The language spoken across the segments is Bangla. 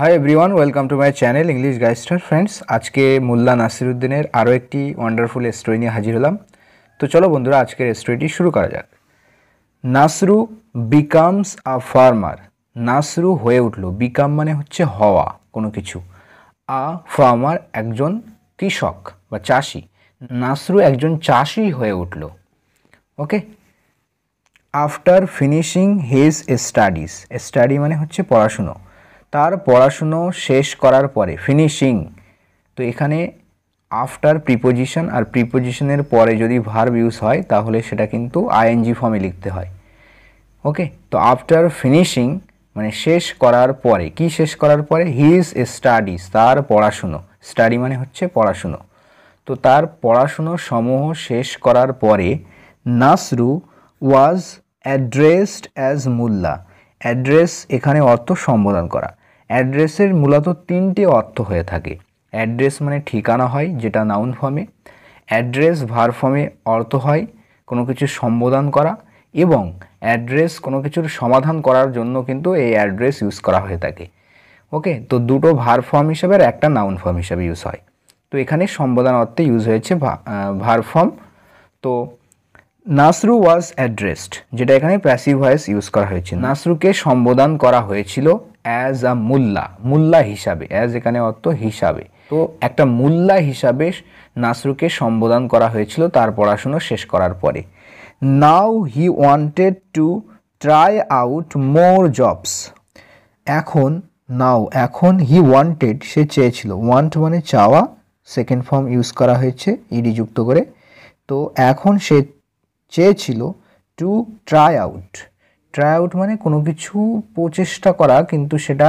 High everyone, welcome to my channel English গাইস্টার ফ্রেন্ডস। আজকে মোল্লা নাসিরুদ্দিনের আরও একটি ওয়ান্ডারফুল স্টোরি নিয়ে হাজির হলাম। তো চলো বন্ধুরা, আজকের স্টোরিটি শুরু করা যাক। নাসরু বিকামস আ ফার্মার। নাসরু হয়ে উঠল, বিকাম মানে হচ্ছে হওয়া কোনো কিছু, আ ফার্মার একজন কৃষক বা চাষি। নাসরু একজন চাষি হয়ে উঠল। Okay, after finishing his studies. Study মানে হচ্ছে পড়াশুনো। তার পড়াশুনো শেষ করার পরে, ফিনিশিং, তো এখানে আফটার প্রিপোজিশন, আর প্রিপোজিশনের পরে যদি ভার্ব ইউজ হয় তাহলে সেটা কিন্তু আইএনজি ফর্মে লিখতে হয়। ওকে, তো আফটার ফিনিশিং মানে শেষ করার পরে, কি শেষ করার পরে? হিজ স্টাডিজ, তার পড়াশুনো। স্টাডি মানে হচ্ছে পড়াশুনো। তো তার পড়াশুনো সমূহ শেষ করার পরে নাসরু ওয়াজ অ্যাড্রেসড অ্যাজ মুল্লা। অ্যাড্রেস এখানে অর্থ সম্বোধন করা। অ্যাড্রেসের মূলত তিনটি অর্থ হয়ে থাকে। অ্যাড্রেস মানে ঠিকানা হয়, যেটা নাউন ফর্মে। অ্যাড্রেস ভার্ব ফর্মে অর্থ হয় কোনো কিছু সম্বোধন করা, এবং অ্যাড্রেস কোনো কিছুর সমাধান করার জন্য কিন্তু এই অ্যাড্রেস ইউজ করা হয়ে থাকে। ওকে, তো দুটো ভার্ব ফর্ম হিসাবে আর একটা নাউন ফর্ম হিসাবে ইউজ হয়। তো এখানে সম্বোধন অর্থে ইউজ হয়েছে ভার্ব ফর্ম। তো নাসরু ওয়াজ অ্যাড্রেসড, যেটা এখানে প্যাসিভ ভয়েস ইউজ করা হয়েছে। নাসরুকে সম্বোধন করা হয়েছিল অ্যাজ আ মুল্লা, মুল্লা হিসাবে। অ্যাজ এখানে অর্থ হিসাবে। তো একটা মুল্লা হিসাবে নাসরুকে সম্বোধন করা হয়েছিল তার পড়াশুনো শেষ করার পরে। Now he wanted to try out more jobs. এখন, নাও এখন, হি ওয়ান্টেড সে চেয়েছিল। ওয়ান্ট মানে চাওয়া, সেকেন্ড ফর্ম ইউজ করা হয়েছে ইডি যুক্ত করে। তো এখন সে চেয়েছিল two try out. Try out মানে কোনো কিছু প্রচেষ্টা করা, কিন্তু সেটা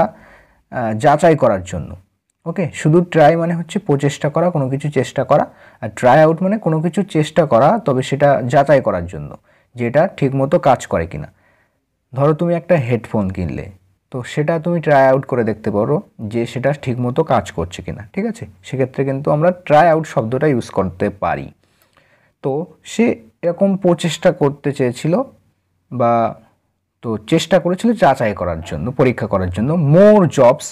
যাচাই করার জন্য। ওকে, শুধু ট্রাই মানে হচ্ছে প্রচেষ্টা করা, কোনো কিছু চেষ্টা করা, আর ট্রাই আউট মানে কোনো কিছু চেষ্টা করা, তবে সেটা যাচাই করার জন্য যেটা ঠিকমতো কাজ করে কিনা। ধরো তুমি একটা হেডফোন কিনলে, তো সেটা তুমি ট্রাই আউট করে দেখতে পারো যে সেটা ঠিকমতো কাজ করছে কিনা। ঠিক আছে, সেক্ষেত্রে কিন্তু আমরা ট্রাই আউট শব্দটা ইউজ করতে পারি। তো সে এরকম প্রচেষ্টা করতে চেয়েছিল, বা তো চেষ্টা করেছিল যাচাই করার জন্য, পরীক্ষা করার জন্য। মোর জবস,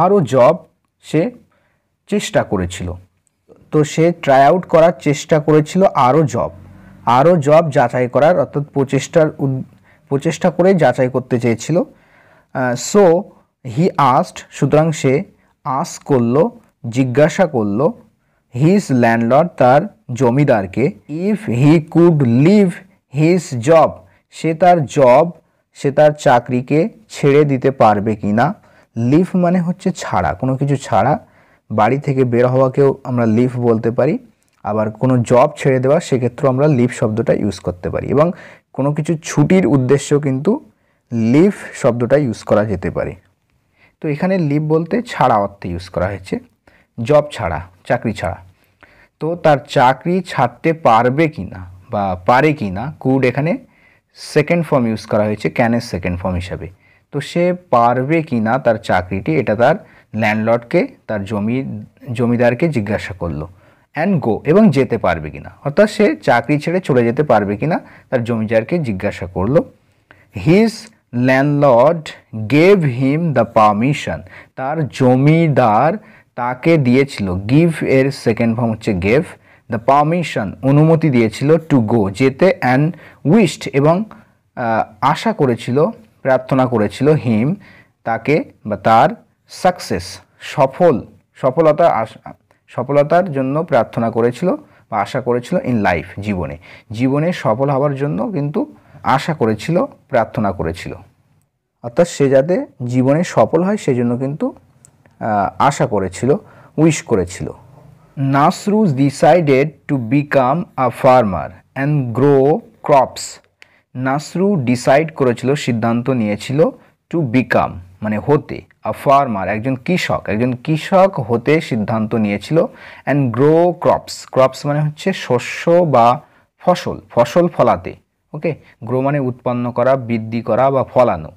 আরও জব সে চেষ্টা করেছিল। তো সে ট্রাই আউট করার চেষ্টা করেছিল আরও জব যাচাই করার, অর্থাৎ প্রচেষ্টা করে যাচাই করতে চেয়েছিল। সো হি আস্কড, সুতরাং সে আস্ক করলো, জিজ্ঞাসা করলো, হিজ ল্যান্ডলর্ড, তার জমিদারকে, if he could leave his job, সে তার চাকরিকে ছেড়ে দিতে পারবে কি না। লিভ মানে হচ্ছে ছাড়া, কোনো কিছু ছাড়া, বাড়ি থেকে বের হওয়াকেও আমরা লিভ বলতে পারি। আবার কোনো জব ছেড়ে দেওয়া, সেক্ষেত্রেও আমরা লিভ শব্দটা ইউজ করতে পারি। এবং কোনো কিছু ছুটির উদ্দেশ্যেও কিন্তু লিভ শব্দটা ইউজ করা যেতে পারে। তো এখানে লিভ বলতে ছাড়া অর্থে ইউজ করা হয়েছে, জব ছাড়া, চাকরি ছাড়া। তো তার চাকরি ছাড়তে পারবে কি না বা পারে কি না, কুড এখানে সেকেন্ড ফর্ম ইউজ করা হয়েছে ক্যানের সেকেন্ড ফর্ম হিসাবে। তো সে পারবে কি না তার চাকরিটি, এটা তার ল্যান্ডলর্ডকে, তার জমিদারকে জিজ্ঞাসা করলো। অ্যান্ড গো, এবং যেতে পারবে কিনা, অর্থাৎ সে চাকরি ছেড়ে চলে যেতে পারবে কিনা তার জমিদারকে জিজ্ঞাসা করলো। His landlord gave him the permission, তার জমিদার তাকে দিয়েছিল, গিভ এর সেকেন্ড ফর্ম হচ্ছে গেভ, দ্য পারমিশন অনুমতি দিয়েছিল, টু গো যেতে, অ্যান্ড উইশড এবং আশা করেছিল, প্রার্থনা করেছিল, হিম তাকে বা তার, সাকসেস সফলতার জন্য প্রার্থনা করেছিল বা আশা করেছিল, ইন লাইফ জীবনে সফল হওয়ার জন্য কিন্তু আশা করেছিল, প্রার্থনা করেছিল। অর্থাৎ সে যাতে জীবনে সফল হয় সেজন্য কিন্তু আশা করেছিল, উইশ করেছিল। Nasru decided to become a farmer and grow crops. Nasru decide করেছিল, সিদ্ধান্ত নিয়েছিল, টু বিকাম মানে হতে, আ ফার্মার একজন কৃষক হতে সিদ্ধান্ত নিয়েছিল, অ্যান্ড গ্রো ক্রপস মানে হচ্ছে শস্য বা ফসল ফলাতে। ওকে, গ্রো মানে উৎপন্ন করা, বৃদ্ধি করা বা ফলানো,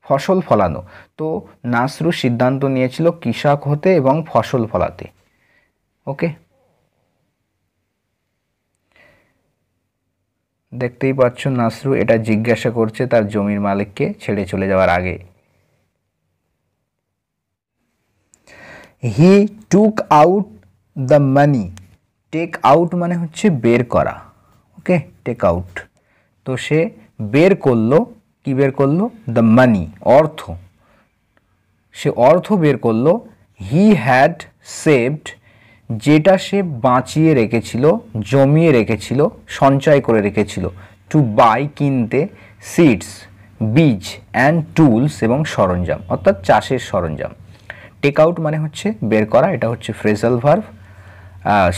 ফসল ফলানো। তো নাসরু সিদ্ধান্ত নিয়েছিল কৃষক হতে এবং ফসল ফলাতে। ওকে, দেখতেই পাচ্ছ নাসরু এটা জিজ্ঞাসা করছে তার জমির মালিককে ছেড়ে চলে যাওয়ার আগে। He took out the money, take out মানে হচ্ছে বের করা, ওকে, টেক আউট। তো সে বের করলো, কি বের করলো? দ্য মানি, অর্থ, সে অর্থ বের করলো। হি হ্যাড সেভড, যেটা সে বাঁচিয়ে রেখেছিল, জমিয়ে রেখেছিল, সঞ্চয় করে রেখেছিল, টু বাই, কিনতে, সিডস, বীজ, অ্যান্ড টুলস, এবং সরঞ্জাম, অর্থাৎ চাষের সরঞ্জাম। টেক আউট মানে হচ্ছে বের করা, এটা হচ্ছে ফ্রেজাল ভার্ব।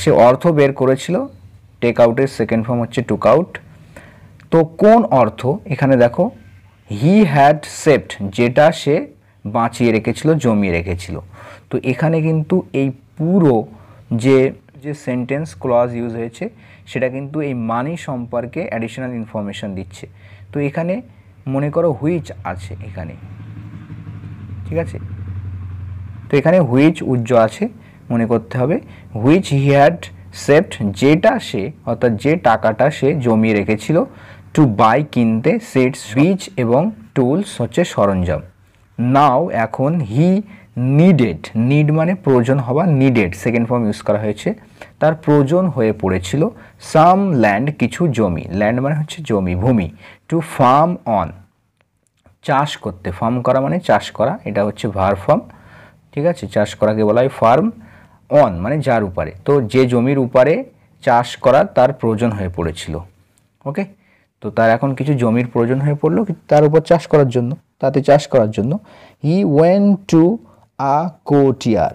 সে অর্থ বের করেছিল, টেক আউটের সেকেন্ড ফর্ম হচ্ছে টুক আউট। তো কোন অর্থ? এখানে দেখো, হি হ্যাড সেভড, যেটা সে বাঁচিয়ে রেখেছিল, জমিয়ে রেখেছিল। তো এখানে কিন্তু এই পুরো যে যে সেন্টেন্স ক্লজ ইউজ হয়েছে সেটা কিন্তু এই মানি সম্পর্কে অ্যাডিশনাল ইনফরমেশন দিচ্ছে। তো এখানে মনে করো হুইচ আছে এখানে, ঠিক আছে? তো এখানে হুইচ উজ্জ্ব আছে, মনে করতে হবে হুইচ হি হ্যাড সেভড, যেটা সে, অর্থাৎ যে টাকাটা সে জমিয়ে রেখেছিল, টু বাই, কিনতে, সিডস, বীজ, এবং টুলস হচ্ছে সরঞ্জাম। নাও, এখন, হি নিডেড, নিড মানে প্রয়োজন হওয়া, নিডেড সেকেন্ড ফর্ম ইউজ করা হয়েছে, তার প্রয়োজন হয়ে পড়েছিল, সাম ল্যান্ড, কিছু জমি, ল্যান্ড মানে হচ্ছে জমি, ভূমি, টু ফার্ম অন, চাষ করতে, ফার্ম করা মানে চাষ করা, এটা হচ্ছে ভার্ব ফর্ম, ঠিক আছে? চাষ করাকে বলা হয় ফার্ম, অন মানে যার উপরে, তো যে জমির উপরে চাষ করার তার প্রয়োজন হয়ে পড়েছিল, ওকে? তো তার এখন কিছু জমির প্রয়োজন হয়ে পড়লো তার উপর চাষ করার জন্য, তাতে চাষ করার জন্য। He went to a courtier,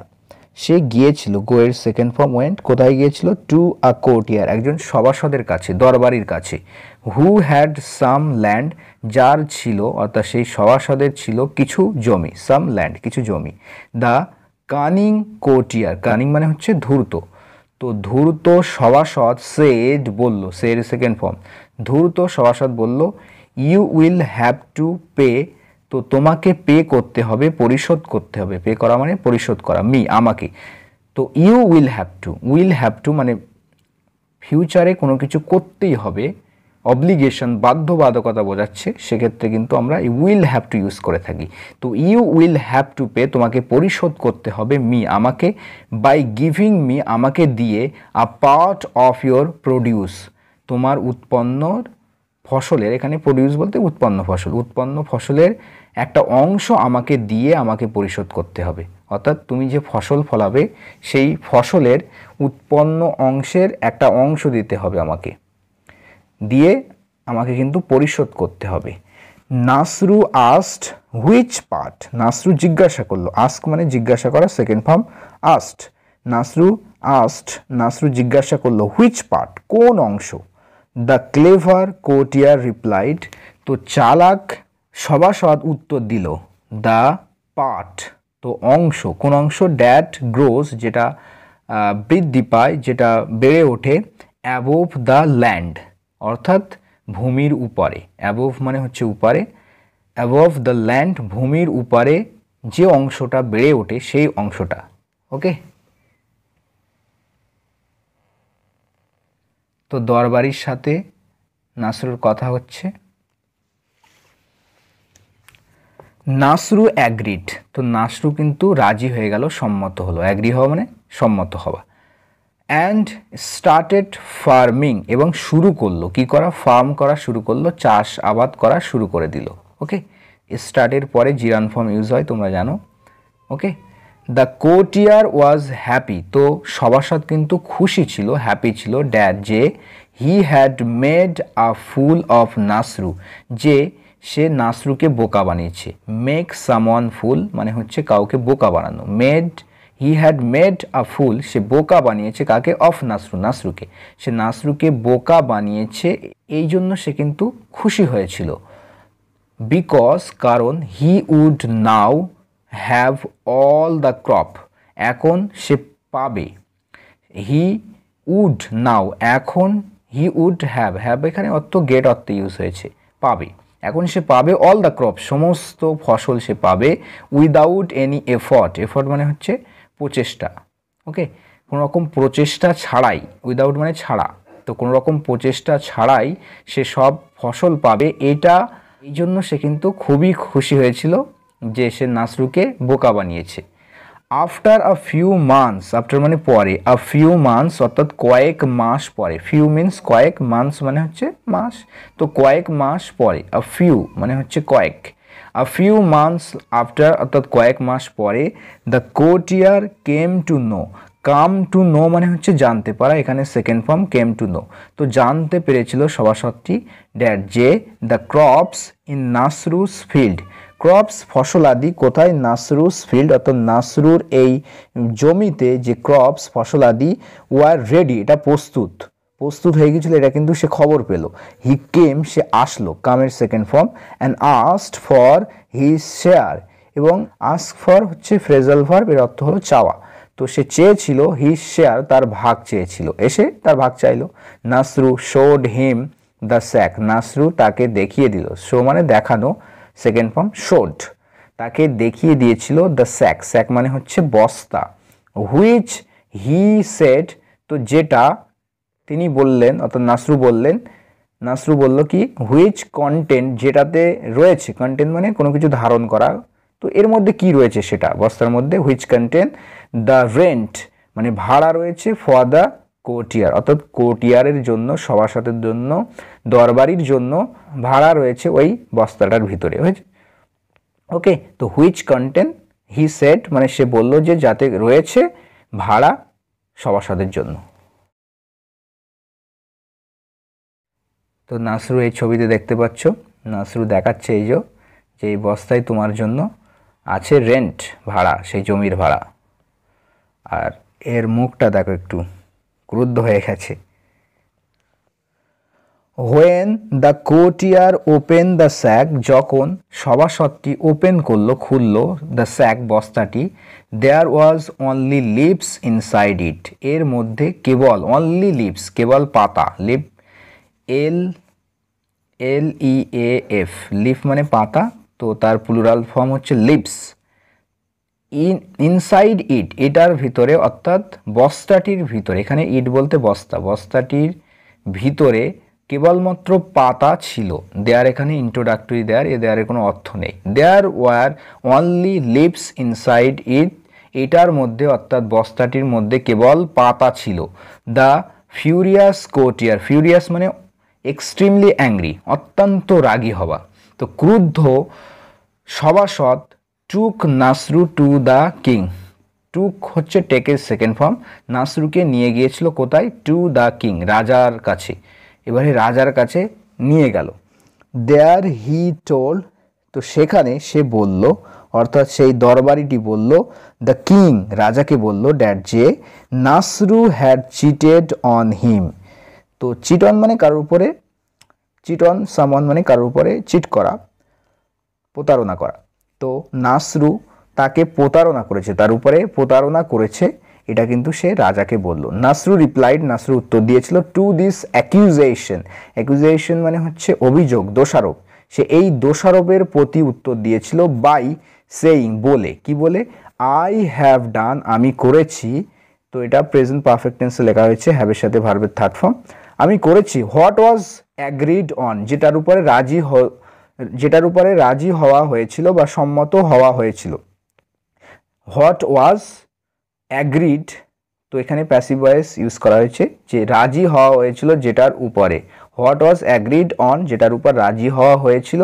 সে গিয়েছিল, গোয়ের সেকেন্ড ফর্ম ওয়েন্ট, কোথায় গিয়েছিল? টু আ কোর্টিয়ার, একজন সভাসদের কাছে, দরবারির কাছে। হু হ্যাড সাম ল্যান্ড, যার ছিল, অর্থাৎ সেই সভাসদের ছিল কিছু জমি, সাম ল্যান্ড কিছু জমি। দ্য কানিং কোর্টিয়ার, কানিং মানে হচ্ছে ধূর্ত, তো ধূর্ত সভাসদ সেড বলল, সের সেকেন্ড ফর্ম, ধূর্ত সভাসদ বলল, you will have to pay, তো তোমাকে পে করতে হবে, পরিশোধ করতে হবে, পে করা মানে পরিশোধ করা, মি আমাকে। তো ইউ উইল হ্যাভ টু মানে ফিউচারে কোনো কিছু করতেই হবে, অব্লিগেশন বাধ্যবাধকতা বোঝাচ্ছে, সেক্ষেত্রে কিন্তু আমরা উইল হ্যাভ টু ইউজ করে থাকি। তো you will have to pay, তোমাকে পরিশোধ করতে হবে, মি আমাকে, বাই গিভিং মি আমাকে দিয়ে, আ পার্ট অফ ইয়োর প্রডিউস, তোমার উৎপন্ন ফসলের, এখানে প্রডিউস বলতে উৎপন্ন ফসল, উৎপন্ন ফসলের একটা অংশ আমাকে দিয়ে আমাকে পরিশোধ করতে হবে, অর্থাৎ তুমি যে ফসল ফলাবে সেই ফসলের উৎপন্ন অংশের একটা অংশ দিতে হবে আমাকে, দিয়ে আমাকে কিন্তু পরিশোধ করতে হবে। নাসরু আস্ট হুইচ পার্ট, নাসরু জিজ্ঞাসা করলো, আস্ক মানে জিজ্ঞাসা করা, সেকেন্ড ফর্ম আস্ট, নাসরু জিজ্ঞাসা করলো, হুইচ পার্ট কোন অংশ? দ্য ক্লেভার কোর্টিয়ার রিপ্লাইড, তো চালাক সভাসদ উত্তর দিল, দ্য পার্ট, তো অংশ, কোন অংশ? ড্যাট গ্রোস, যেটা বৃদ্ধি পায়, যেটা বেড়ে ওঠে, অ্যাবোভ দ্য ল্যান্ড, অর্থাৎ ভূমির উপরে, অ্যাবোভ মানে হচ্ছে উপরে, অ্যাবোভ দ্য ল্যান্ড ভূমির উপরে যে অংশটা বেড়ে ওঠে সেই অংশটা, ওকে? তো দরবারির সাথে নাসরুর কথা হচ্ছে, নাসরু অ্যাগ্রিড, তো নাসরু কিন্তু রাজি হয়ে গেল, সম্মত হলো, অ্যাগ্রি হওয়া মানে সম্মত হওয়া। অ্যান্ড স্টার্টেড ফার্মিং, এবং শুরু করলো, কি করা? ফার্ম করা শুরু করলো, চাষ আবাদ করা শুরু করে দিল, ওকে? স্টার্টের পরে জিরান ফর্ম ইউজ হয়, তোমরা জানো, okay? The courtier was happy, তো সভাসদ কিন্তু খুশি ছিল, হ্যাপি ছিল, ড্যাড যে, he had made a fool of Nasru, যে সে নাসরুকে বোকা বানিয়েছে, মেক সামওয়ান ফুল মানে হচ্ছে কাউকে বোকা বানানো, হি হ্যাড মেড আ ফুল, সে বোকা বানিয়েছে কাকে? অফ নাসরু, নাসরুকে, সে নাসরুকে বোকা বানিয়েছে, এই জন্য সে কিন্তু খুশি হয়েছিল। বিকজ কারণ, he would now have all the crop, এখন সে পাবে, হি উড নাও এখন, হি উড হ্যাভ এখানে অর্থ গেট অর্থে ইউজ হয়েছে, পাবে, এখন সে পাবে অল দ্য ক্রপ সমস্ত ফসল সে পাবে, উইদাউট এনি এফর্ট মানে হচ্ছে প্রচেষ্টা, ওকে? কোনো রকম প্রচেষ্টা ছাড়াই, উইদাউট মানে ছাড়া, তো কোনো রকম প্রচেষ্টা ছাড়াই সে সব ফসল পাবে, এটা এই জন্য সে কিন্তু খুবই খুশি হয়েছিল যে সে নাসরুকে বোকা বানিয়েছে। After a few months, after মানে পরে, আ ফিউ মান্থস অর্থাৎ কয়েক মাস পরে, ফিউ মিন্স কয়েক, মান্থস মানে হচ্ছে মাস, তো কয়েক মাস পরে, আ ফিউ মানে হচ্ছে কয়েক, আ ফিউ মান্থস আফটার অর্থাৎ কয়েক মাস পরে, the courtier came to know, come to know মানে হচ্ছে জানতে পারা, এখানে second form came to know, তো জানতে পেরেছিল সভাসদটি ড্যাট যে the crops in Nasru's field, crops ফসলাদি কোথায়, নাসরুস ফিল্ড অর্থাৎ নাসরুর এই জমিতে যে ক্রপস ফসলাদি ওয়ার রেডি, এটা প্রস্তুত হয়ে গিয়েছিল, এটা কিন্তু সে খবর পেল। হি কেম সে আসলো, কামের second form, and asked for his share, এবং আস্ক ফর হচ্ছে ফ্রেজাল ভার্ব, এর অর্থ হলো চাওয়া, তো সে চেয়েছিল হিজ শেয়ার তার ভাগ চেয়েছিল, এসে তার ভাগ চাইলো। নাসরু শোড হিম দ্য স্যাক, নাসরু তাকে দেখিয়ে দিল, শো মানে দেখানো, সেকেন্ড ফর্ম শোড, তাকে দেখিয়ে দিয়েছিল দ্য স্যাক, স্যাক মানে হচ্ছে বস্তা, হুইচ হি সেড, তো যেটা তিনি বললেন অর্থাৎ নাসরু বলল কি, হুইচ কন্টেন্ট যেটাতে রয়েছে, কন্টেন্ট মানে কোনো কিছু ধারণ করা, তো এর মধ্যে কি রয়েছে সেটা বস্তার মধ্যে, হুইচ কন্টেন্ট দ্য রেন্ট মানে ভাড়া রয়েছে, ফর দ্য কোর্টিয়ার অর্থাৎ কোর্টিয়ারের জন্য, সভাসদের জন্য, দরবারির জন্য ভাড়া রয়েছে ওই বস্তাটার ভিতরে, হয়েছে ওকে। তো হুইচ কন্টেন্ট হি সেড মানে সে বলল যে যাতে রয়েছে ভাড়া সভাসদের জন্য। তো নাসরু এই ছবিতে দেখতে পাচ্ছ, নাসরু দেখাচ্ছে এই যে এই বস্তায় তোমার জন্য আছে রেন্ট ভাড়া, সেই জমির ভাড়া, আর এর মুখটা দেখো একটু ক্রুদ্ধ হয়ে গেছে। When the courtier open the sack, যখন সভাসদটি ওপেন করলো, খুললো, দ্য স্যাক বস্তাটি, there was only leaves inside it, এর মধ্যে কেবল, অনলি লিভস কেবল পাতা, লিভ LEAF, লিফ মানে পাতা, তো তার প্লুরাল ফর্ম হচ্ছে লিভস, ইনসাইড ইট এটার ভিতরে অর্থাৎ বস্তাটির ভিতরে, এখানে ইট বলতে বস্তা, বস্তাটির ভিতরে কেবলমাত্র পাতা ছিল, দেয়ার এখানে ইন্ট্রোডাক্টরি দেয়ার, এ দেয়ারের কোনো অর্থ নেই, there were only leaves inside it, এটার মধ্যে অর্থাৎ বস্তাটির মধ্যে কেবল পাতা ছিল। দ্য ফিউরিয়াস কোর্টিয়ার, ফিউরিয়াস মানে এক্সট্রিমলি অ্যাংরি অত্যন্ত রাগী হওয়া, তো ক্রুদ্ধ সভাসদ took Nasru to the king, took হচ্ছে টেকের সেকেন্ড ফর্ম, নাসরুকে নিয়ে গিয়েছিল কোথায়, টু দ্য কিং রাজার কাছে, এবারে রাজার কাছে নিয়ে গেল। দেয়ার হি টোল্ড, তো সেখানে সে বলল অর্থাৎ সেই দরবারিটি বলল, দ্য কিং রাজাকে বলল, ড্যাট যে নাসরু হ্যাড চিটেড অন হিম, তো চিট অন মানে কারোর উপরে, চিট অন সামওয়ান মানে কারোর উপরে চিট করা, প্রতারণা করা, তো নাসরু তাকে প্রতারণা করেছে, তার উপরে প্রতারণা করেছে, এটা কিন্তু সে রাজাকে বলল। নাসরু রিপ্লাইড, নাসরু উত্তর দিয়েছিল, টু দিস অ্যাকিউজেশন, অ্যাকিউজেশন মানে হচ্ছে অভিযোগ, দোষারোপ, সে এই দোষারোপের প্রতি উত্তর দিয়েছিল বাই সেইং বলে, কি বলে, আই হ্যাভ ডান আমি করেছি, তো এটা প্রেজেন্ট পারফেক্ট টেন্সে লেখা হয়েছে, হ্যাভের সাথে ভার্বের থার্ড ফর্ম, আমি করেছি, হোয়াট ওয়াজ অ্যাগ্রিড অন যেটার উপরে রাজি হওয়া হয়েছিল বা সম্মত হওয়া হয়েছিল, হোয়াট ওয়াজ অ্যাগ্রিড, তো এখানে প্যাসিভ ভয়েস ইউজ করা হয়েছে, যে রাজি হওয়া হয়েছিল যেটার উপরে, হোয়াট ওয়াজ অ্যাগ্রিড অন যেটার উপর রাজি হওয়া হয়েছিল,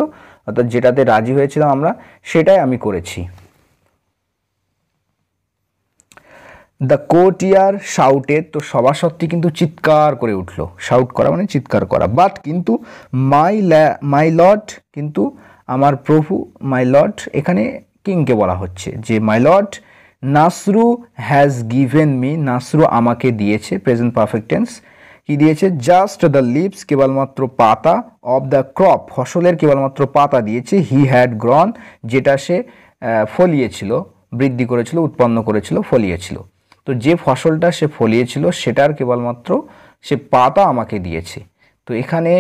অর্থাৎ যেটাতে রাজি হয়েছিলাম আমরা সেটাই আমি করেছি। দ্য কোর্টিয়ার শাউটেড, তো সভাসদটি কিন্তু চিৎকার করে উঠলো, শাউট করা মানে চিৎকার করা, বাট কিন্তু মাই লর্ড কিন্তু আমার প্রভু, মাই লর্ড এখানে কিংকে বলা হচ্ছে, যে my lord Nasru has given me, Nasru আমাকে দিয়েছে, প্রেজেন্ট পারফেক্ট টেন্স, কি দিয়েছে, জাস্ট দ্য লিভস কেবলমাত্র পাতা, অফ দ্য ক্রপ ফসলের কেবলমাত্র পাতা দিয়েছে, হি হ্যাড গ্রন যেটা সে ফলিয়েছিল, বৃদ্ধি করেছিল, উৎপন্ন করেছিল, ফলিয়েছিল, তো যে ফসলটা সে ফলিয়েছিল সেটার কেবলমাত্র সে পাতা আমাকে দিয়েছে, তো এখানে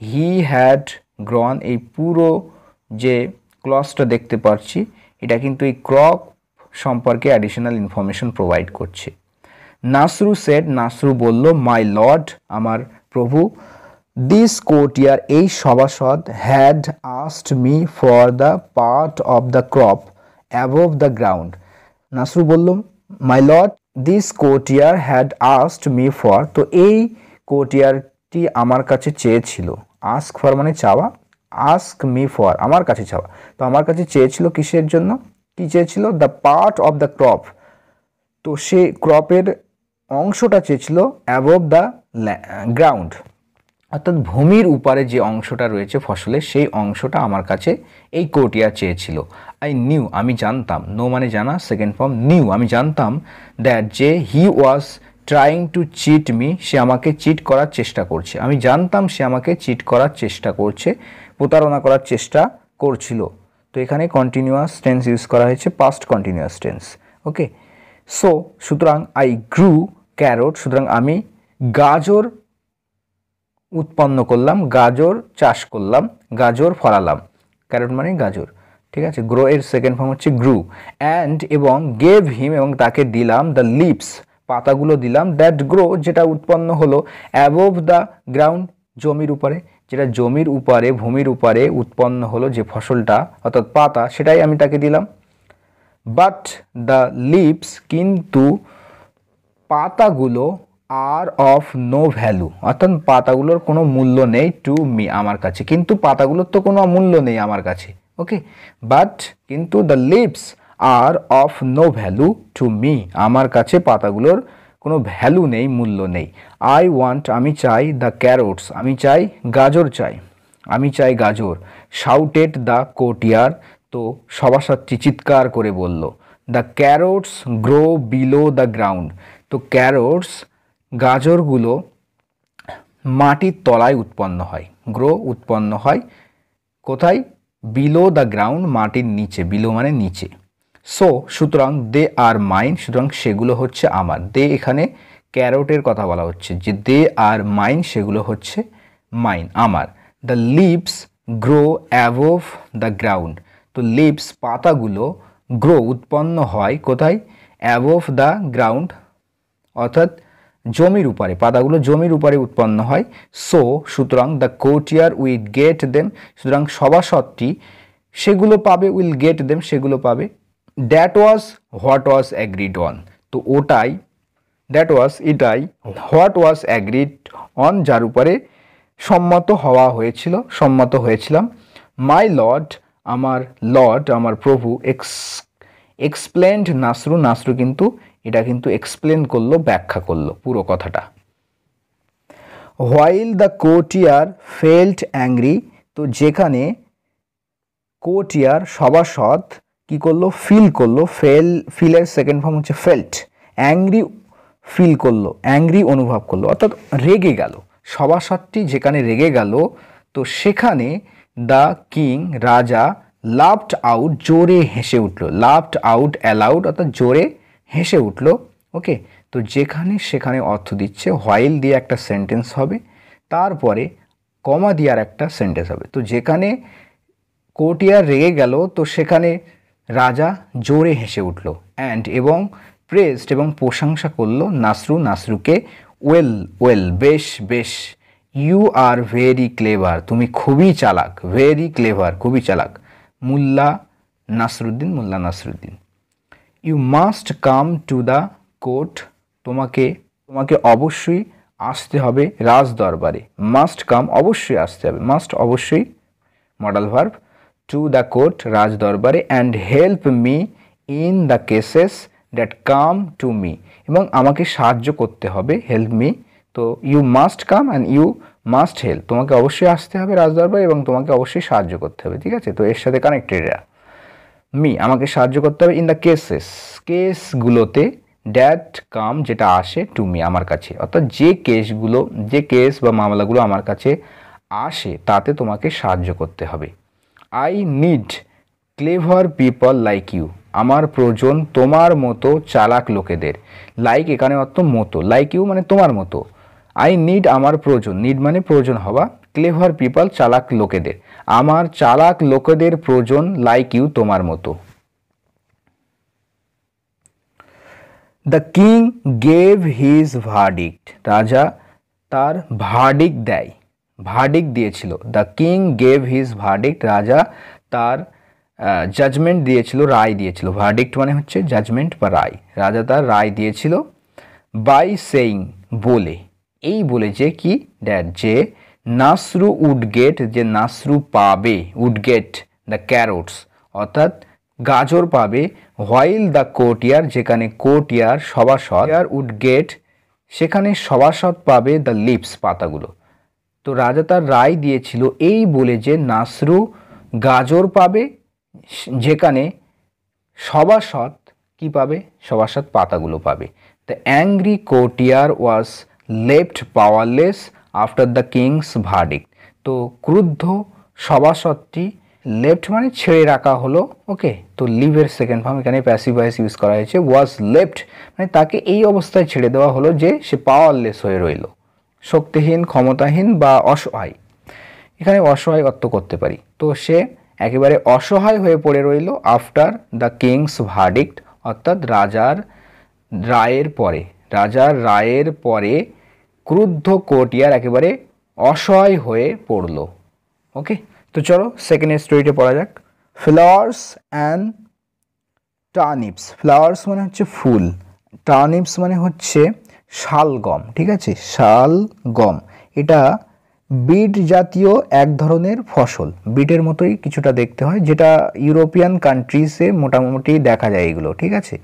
হি হ্যাড গ্রন এই পুরো যে ক্লজটা দেখতে পাচ্ছি এটা কিন্তু এই ক্রপ সম্পর্কে অ্যাডিশনাল ইনফরমেশন প্রোভাইড করছে। নাসরু সেড, নাসরু বলল, মাই লর্ড আমার প্রভু, দিস কোর্টিয়ার এই সভাসদ, had asked me for the part of the crop above the ground, Nasru বলল, my lord this courtier had asked me for, তো এই কোর্টিয়ারটি আমার কাছে চেয়েছিল, আস্ক ফর মানে চাওয়া, আস্ক মি ফর আমার কাছে চাওয়া, তো আমার কাছে চেয়েছিল কিসের জন্য, কি চেয়েছিল, the part of the crop, তো সে ক্রপের অংশটা চেয়েছিল অ্যাবভ দ্য গ্রাউন্ড, অর্থাৎ ভূমির উপরে যে অংশটা রয়েছে ফসলের সেই অংশটা আমার কাছে এই কোর্টিয়ার চেয়েছিল। আই নিউ আমি জানতাম, নো মানে জানা, সেকেন্ড ফর্ম নিউ আমি জানতাম, দ্যাট যে he was trying to cheat me, সে আমাকে চিট করার চেষ্টা করছে, আমি জানতাম সে আমাকে চিট করার চেষ্টা করছে, প্রতারণা করার চেষ্টা করছিল। তো এখানে কন্টিনিউয়াস টেন্স ইউজ করা হয়েছে, পাস্ট কন্টিনিউয়াস টেন্স। ওকে, সো সুতরাং আই গ্রু ক্যারট, সুতরাং আমি গাজর উৎপন্ন করলাম, গাজর চাষ করলাম, গাজর ফলালাম, ক্যারট মানে গাজর, ঠিক আছে। গ্রো এর সেকেন্ড ফর্ম হচ্ছে গ্রু, অ্যান্ড এবং গেভ হিম এবং তাকে দিলাম, দ্য লিভস পাতাগুলো দিলাম, দ্যাট গ্রো যেটা উৎপন্ন হলো, অ্যাবভ দ্য গ্রাউন্ড জমির উপরে, যেটা জমির উপরে ভূমির উপরে উৎপন্ন হলো যে ফসলটা অর্থাৎ পাতা, সেটাই আমি তাকে দিলাম। বাট দ্য লিভস কিন্তু পাতাগুলো আর অফ নো ভ্যালু, অর্থাৎ পাতাগুলোর কোনো মূল্য নেই টু মি আমার কাছে, কিন্তু পাতাগুলোর তো কোনো মূল্য নেই আমার কাছে। ওকে, বাট কিন্তু the leaves are of no value to me, আমার কাছে পাতাগুলোর কোনো ভ্যালু নেই, মূল্য নেই। আই ওয়ান্ট আমি চাই, দ্য ক্যারোটস আমি চাই, গাজর চাই, আমি চাই গাজর। শাউটেড দ্য কোর্টিয়ার, তো সভাসদটি চিৎকার করে বলল, the carrots grow below the ground, তো ক্যারোটস গাজরগুলো মাটির তলায় উৎপন্ন হয়, গ্রো উৎপন্ন হয় কোথায়, বিলো দ্য গ্রাউন্ড মাটির নিচে, বিলো মানে নিচে। সো সুতরাং দে আর মাইন, সুতরাং সেগুলো হচ্ছে আমার, দে এখানে ক্যারোটের কথা বলা হচ্ছে, যে দে আর মাইন সেগুলো হচ্ছে মাইন আমার। The leaves grow above the ground, তো লিভস পাতাগুলো গ্রো উৎপন্ন হয় কোথায়, অ্যাবভ দ্য গ্রাউন্ড অর্থাৎ জমির উপরে, পাতাগুলো জমির উপরে উৎপন্ন হয়। সো সুতরাং the courtier will get them, সুতরাং সভাসদটি সেগুলো পাবে, উইল গেট দেম সেগুলো পাবে। That was what was agreed on, তো ওটাই, দ্যাট ওয়াজ এটাই, হোয়াট ওয়াজ অ্যাগ্রিড অন যার উপরে সম্মত হওয়া হয়েছিল, সম্মত হয়েছিলাম। মাই লর্ড আমার প্রভু, এক্সপ্লেন্ড নাসরু, নাসরু কিন্তু এটা কিন্তু এক্সপ্লেন করলো, ব্যাখ্যা করলো পুরো কথাটা। While the courtier felt angry, তো যেখানে কোর্টিয়ার সভাসদ কি করলো, ফিল করলো, ফিলের সেকেন্ড ফর্ম হচ্ছে ফেল্ট, অ্যাংরি ফিল করলো, অ্যাংরি অনুভব করলো অর্থাৎ রেগে গেল, সভাসদটি যেখানে রেগে গেল, তো সেখানে দ্য কিং রাজা লাফড আউট জোরে হেসে উঠল, লাফড আউট অ্যালাউড অর্থাৎ জোরে হেসে উঠল। ওকে, তো যেখানে সেখানে অর্থ দিচ্ছে, হোয়াইল দিয়ে একটা সেন্টেন্স হবে, তারপরে কমা দিয়ে আর একটা সেন্টেন্স হবে। তো যেখানে কোর্টিয়ার রেগে গেল, তো সেখানে রাজা জোরে হেসে উঠল, অ্যান্ড এবং প্রেজড এবং প্রশংসা করলো নাসরু, নাসরুকে, ওয়েল ওয়েল বেশ বেশ, ইউ আর ভেরি ক্লেভার, তুমি খুবই চালাক, ভেরি ক্লেভার খুবই চালাক, Mulla Nasruddin. You must come to the court, তোমাকে অবশ্যই আসতে হবে রাজ দরবারে, মাস্ট কাম অবশ্যই আসতে হবে, মাস্ট অবশ্যই modal verb, to the court রাজ দরবারে, and help me in the cases that come to me, এবং আমাকে সাহায্য করতে হবে, হেল্প মি, তো you must come and you must help, তোমাকে অবশ্যই আসতে হবে রাজ দরবারে এবং তোমাকে অবশ্যই সাহায্য করতে হবে, ঠিক আছে। তো এর সাথে কানেক্টেড মি আমাকে সাহায্য করতে হবে, ইন দ্য কেসেস কেসগুলোতে, দ্যাট কাম যেটা আসে টু মি আমার কাছে, অর্থাৎ যে কেস বা মামলাগুলো আমার কাছে আসে তাতে তোমাকে সাহায্য করতে হবে। I need clever people like you, আমার প্রয়োজন তোমার মতো চালাক লোকেদের, লাইক এখানে অর্থ মতো, লাইক ইউ মানে তোমার মতো, আই নিড আমার প্রয়োজন, নিড মানে প্রয়োজন হওয়া, ক্লেভার পিপল চালাক লোকেদের, আমার চালাক লোকেদের প্রয়োজন, লাইক ইউ তোমার মতো। The king gave his verdict, রাজা তার ভার্ডিক্ট দেয়, ভার্ডিক্ট দিয়েছিল, the king gave his verdict, রাজা তার জাজমেন্ট দিয়েছিল, রায় দিয়েছিল। ভার্ডিক্ট মানে হচ্ছে জাজমেন্ট বা রায়। রাজা তার রায় দিয়েছিল বাই সেইং বলে, এই বলে যে কি দ্যাট যে নাসরু উড গেট, যে নাসরু পাবে, উড গেট দ্য ক্যারোটস অর্থাৎ গাজর পাবে, হোয়াইল দ্য কোর্টিয়ার যেখানে কোর্টিয়ার সভাসদ, উড গেট সেখানে সভাসদ পাবে দ্য লিভস পাতাগুলো। তো রাজা তার রায় দিয়েছিল এই বলে যে নাসরু গাজর পাবে যেখানে সভাসদ কি পাবে, সভাসদ পাতাগুলো পাবে। The angry courtier was left powerless after the king's verdict. তো ক্রুদ্ধ সভাসদটি, লেফট মানে ছেড়ে রাখা হলো, ওকে। তো লিভের সেকেন্ড ফর্ম এখানে প্যাসিভ ভয়েস ইউজ করা হয়েছে, ওয়াজ লেফট মানে তাকে এই অবস্থায় ছেড়ে দেওয়া হলো যে সে পাওয়ারলেস হয়ে রইল, শক্তিহীন, ক্ষমতাহীন বা অসহায়। এখানে অসহায় অর্থ করতে পারি। তো সে একেবারে অসহায় হয়ে পড়ে রইল আফটার দ্য কিংস ভার্ডিক্ট অর্থাৎ রাজার রায়ের পরে। রাজার রায়ের পরে ক্রুদ্ধ কোর্টিয়ার একেবারে অসহায় হয়ে পড়ল, ওকে। তো চলো সেকেন্ড স্টোরিতে পড়া যাক। Flowers and টার্নিপস। ফ্লাওয়ার্স মানে হচ্ছে ফুল, টার্নিপস মানে হচ্ছে শালগম, ঠিক আছে, শালগম। এটা বিট জাতীয় এক ধরনের ফসল, বিটের মতোই কিছুটা দেখতে হয়, যেটা ইউরোপিয়ান কান্ট্রিজে মোটামুটি দেখা যায় এগুলো, ঠিক আছে।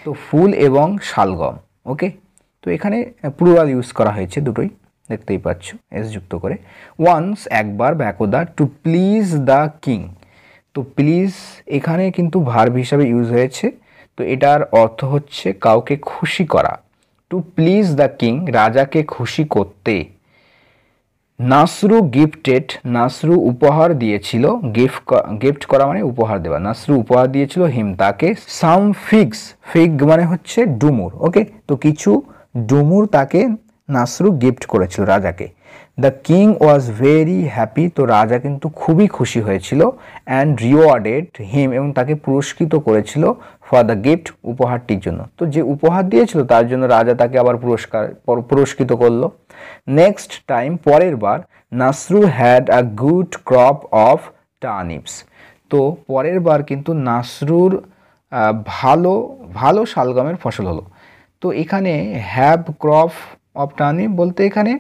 তো ফুল এবং শালগম, ওকে। তো এখানে প্লুরাল ইউজ করা হয়েছে দুটোই, দেখতেই পাচ্ছ এস যুক্ত করে। ওয়ান্স একবার বা একদা, টু প্লিজ দ্য কিং। তো প্লিজ এখানে কিন্তু ভার্ব হিসাবে ইউজ হয়েছে, তো এটার অর্থ হচ্ছে কাউকে খুশি করা। টু প্লিজ দ্য কিং রাজাকে খুশি করতে। নাসরু গিফটেড, নাসরু উপহার দিয়েছিল, গিফট করা মানে উপহার দেওয়া। নাসরু উপহার দিয়েছিল হিম তাকে, সাম ফিগস, ফিগ মানে হচ্ছে ডুমুর, ওকে। তো কিছু ডুমুর তাকে নাসরু গিফট করেছিল রাজাকে। The king was very happy, তো রাজা কিন্তু খুবই খুশি হয়েছিল। অ্যান্ড রিওয়ার্ডেড হিম, এবং তাকে পুরস্কৃত করেছিল ফর দ্য গিফট, উপহারটির জন্য। তো যে উপহার দিয়েছিল তার জন্য রাজা তাকে আবার পুরস্কৃত করলো। নেক্সট টাইম, পরের বার, Nasru had a good crop of turnips. তো পরের বার কিন্তু নাসরুর ভালো ভালো শালগমের ফসল হলো। তো এখানে হ্যাভ ক্রপ অফ টার্নিপ বলতে এখানে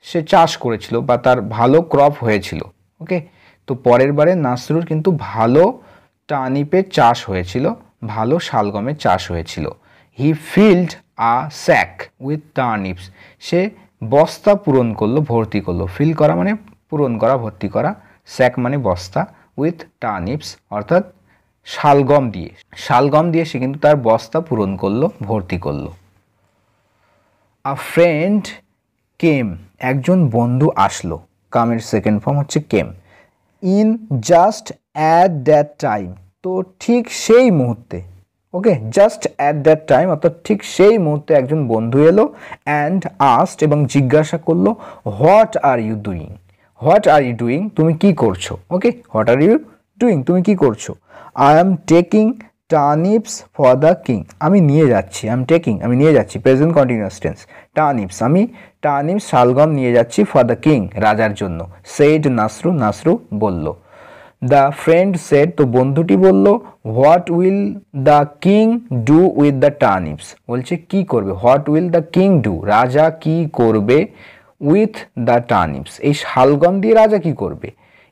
সে চাষ করেছিল বা তার ভালো ক্রপ হয়েছিল, ওকে। তো পরের বারে নাসরুর কিন্তু ভালো টার্নিপের চাষ হয়েছিল, ভালো শালগমের চাষ হয়েছিল। হি ফিল্ড আ স্যাক উইথ টার্নিপস, সে বস্তা পূরণ করলো, ভর্তি করলো। ফিল করা মানে পূরণ করা, ভর্তি করা। স্যাক মানে বস্তা, উইথ টার্নিপস অর্থাৎ শালগম দিয়ে, শালগম দিয়ে সে কিন্তু তার বস্তা পূরণ করলো, ভর্তি করলো। আ ফ্রেন্ড কেম, একজন বন্ধু আসলো। কামের সেকেন্ড ফর্ম হচ্ছে came. In just at that time, তো ঠিক সেই মুহূর্তে, okay. Just at that time অর্থাৎ ঠিক সেই মুহূর্তে একজন বন্ধু এলো। অ্যান্ড আস্ট, এবং জিজ্ঞাসা করলো, what are you doing, what are you doing, তুমি কি করছো, okay. What are you doing, তুমি কি করছো। I am taking turnips for the king, আমি নিয়ে যাচ্ছি, আই এম টেকিং আমি নিয়ে যাচ্ছি, প্রেজেন্ট কন্টিনিউয়াস টেন্স। টার্নিপস আমি টার্নিপস শালগম নিয়ে যাচ্ছি, ফর দ্য কিং রাজার জন্য। সেড নাসরু, নাসরু বলল। দ্য ফ্রেন্ড সেড, তো বন্ধুটি বলল, what will the king do with the turnips, বলছে কি করবে। What will the king do, রাজা কি করবে, উইথ দ্য টার্নিপস, এই শালগম দিয়ে রাজা কি করবে।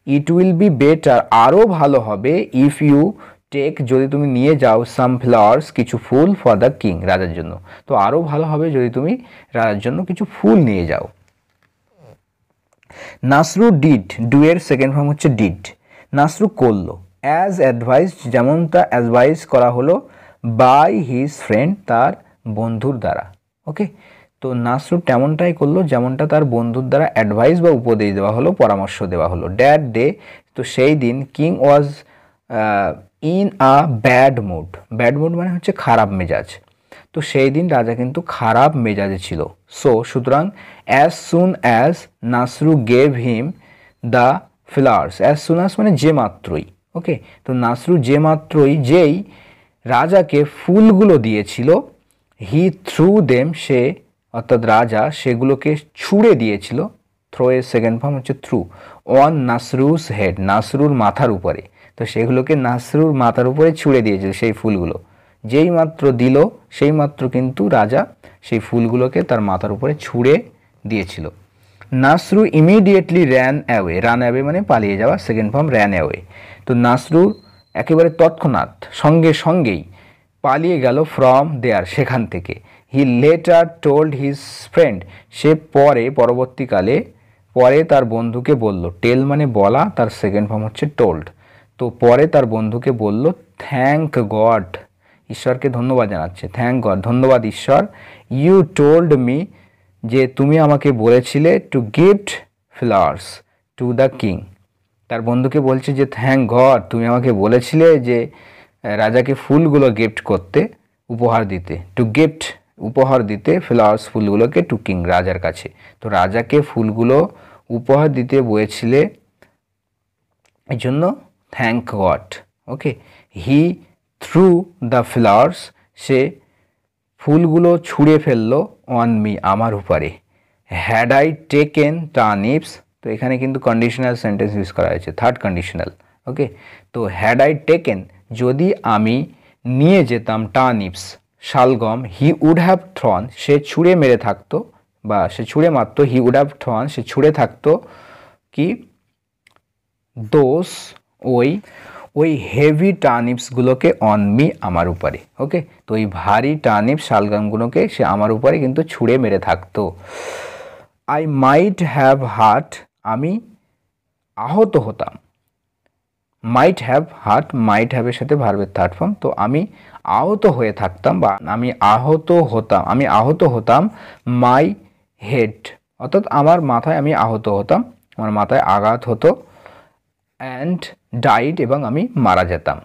ইট উইল বি বেটার, আরও ভালো হবে, ইফ ইউ টেক, যদি তুমি নিয়ে যাও, সাম ফ্লাওয়ার্স, কিছু ফুল, ফর দ্য কিং রাজার জন্য। তো আরও ভালো হবে যদি তুমি রাজার জন্য কিছু ফুল নিয়ে যাও। নাসরু ডিড, ডু এর সেকেন্ড ফর্ম হচ্ছে ডিড। নাসরু করলো, অ্যাজ অ্যাডভাইস, যেমনটা অ্যাডভাইস করা হলো, বাই হিজ ফ্রেন্ড, তার বন্ধুর দ্বারা, ওকে। তো নাসরু তেমনটাই করলো যেমনটা তার বন্ধুর দ্বারা অ্যাডভাইস বা উপদেশ দেওয়া হলো, পরামর্শ দেওয়া হলো। দ্যাট ডে, তো সেই দিন, king was in a bad mood, bad mood মানে হচ্ছে খারাপ মেজাজ। তো সেই দিন রাজা কিন্তু খারাপ মেজাজে ছিল। সো সুতরাং, as soon as Nasru gave him the flowers, as soon as মানে যে মাত্রই, ওকে। তো নাসরু যে মাত্রই, যেই রাজাকে ফুলগুলো দিয়েছিল, হি থ্রু দেম, সে অর্থাৎ রাজা সেগুলোকে ছুঁড়ে দিয়েছিল। থ্রো এর সেকেন্ড ফর্ম হচ্ছে থ্রু। অন নাসরুস হেড, নাসরুর মাথার উপরে। তো তো সেগুলোকে নাসরুর মাথার উপরে ছুঁড়ে দিয়েছিল সেই ফুলগুলো। যেই মাত্র দিল সেই মাত্র কিন্তু রাজা সেই ফুলগুলোকে তার মাথার উপরে ছুঁড়ে দিয়েছিল। Nasru immediately ran away, run away মানে পালিয়ে যাওয়া, সেকেন্ড ফর্ম র্যান অ্যাওয়ে। তো নাসরু একেবারে তৎক্ষণাৎ সঙ্গে সঙ্গেই পালিয়ে গেল ফ্রম দেয়ার, সেখান থেকে। হি লেটার টোল্ড হিজ ফ্রেন্ড, সে পরবর্তীকালে তার বন্ধুকে বলল, টেল মানে বলা, তার সেকেন্ড ফর্ম হচ্ছে টোল্ড। তো পরে তার বন্ধুকে বলল থ্যাংক গড, ঈশ্বরকে ধন্যবাদ জানাচ্ছে, থ্যাংক গড, ধন্যবাদ ঈশ্বর। ইউ টোল্ড মি, যে তুমি আমাকে বলেছিলে two gift flowers two the king. তার বন্ধুকে বলছে যে থ্যাংক গড, তুমি আমাকে বলেছিলে যে রাজাকে ফুলগুলো গিফট করতে, উপহার দিতে, টু গিফট উপহার দিতে ফ্লাওয়ার্স ফুলগুলোকে টু কিং, রাজার কাছে। তো রাজাকে ফুলগুলো উপহার দিতে বলেছিলে, এই জন্য thank god. Okay, he threw the flowers, সে ফুলগুলো ছুঁড়ে ফেললো অন মি, আমার উপরে। হ্যাড আই টেকেন টার্নিপস, তো এখানে কিন্তু কন্ডিশনাল সেন্টেন্স ইউজ করা হয়েছে, থার্ড কন্ডিশনাল। ওকে, তো হ্যাড আই টেকেন, যদি আমি নিয়ে যেতাম টার্নিপস শালগম, হি উড হ্যাভ থ্রন, সে ছুঁড়ে মেরে থাকতো বা সে ছুঁড়ে মারতো, হি উড হ্যাভ থ্রন, সে ছুঁড়ে থাকতো কি দোষ, ওই হেভি টার্নিপসগুলোকে অন মি, আমার উপরে। ওকে, তো ওই ভারী টার্নিপস শালগমগুলোকে সে আমার উপরে কিন্তু ছুঁড়ে মেরে থাকতো। আই মাইট হ্যাভ হার্ট, আমি আহত হতাম। মাইট হ্যাভ হার্ট, মাইট হ্যাভের সাথে ভার্বের থার্ড ফর্ম। তো আমি আহত হয়ে থাকতাম বা আমি আহত হতাম মাই হেড, অর্থাৎ আমার মাথায় আমি আহত হতাম, আমার মাথায় আঘাত হতো। অ্যান্ড ডাইড, এবং আমি মারা যেতাম।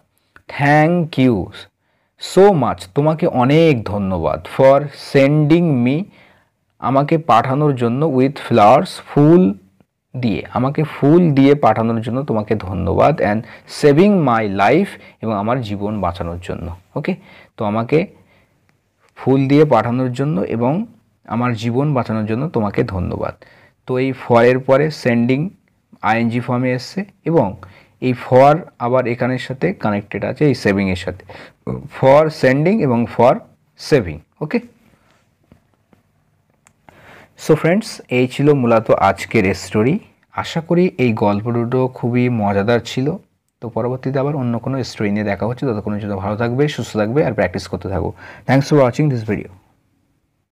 থ্যাংক ইউ সো মাচ, তোমাকে অনেক ধন্যবাদ। ফর সেন্ডিং মি, আমাকে পাঠানোর জন্য, উইথ ফ্লাওয়ার্স, ফুল দিয়ে, আমাকে ফুল দিয়ে পাঠানোর জন্য তোমাকে ধন্যবাদ। অ্যান্ড সেভিং মাই লাইফ, এবং আমার জীবন বাঁচানোর জন্য। ওকে, তো আমাকে ফুল দিয়ে পাঠানোর জন্য এবং আমার জীবন বাঁচানোর জন্য তোমাকে ধন্যবাদ। তো এই ফরের পরে সেন্ডিং আইএনজি ফর্মে এসছে, এবং এই ফর আবার এখানের সাথে কানেক্টেড আছে এই সেভিংয়ের সাথে, ফর সেন্ডিং এবং for saving. Okay, so friends, এই ছিল মূলত আজকের স্টোরি। আশা করি এই গল্প দুটো খুবই মজাদার ছিল। তো পরবর্তীতে আবার অন্য কোনো স্টোরি নিয়ে দেখা হচ্ছে, ততক্ষণের জন্য ভালো থাকবে, সুস্থ থাকবে আর প্র্যাকটিস করতে থাকো। Thanks for watching this video.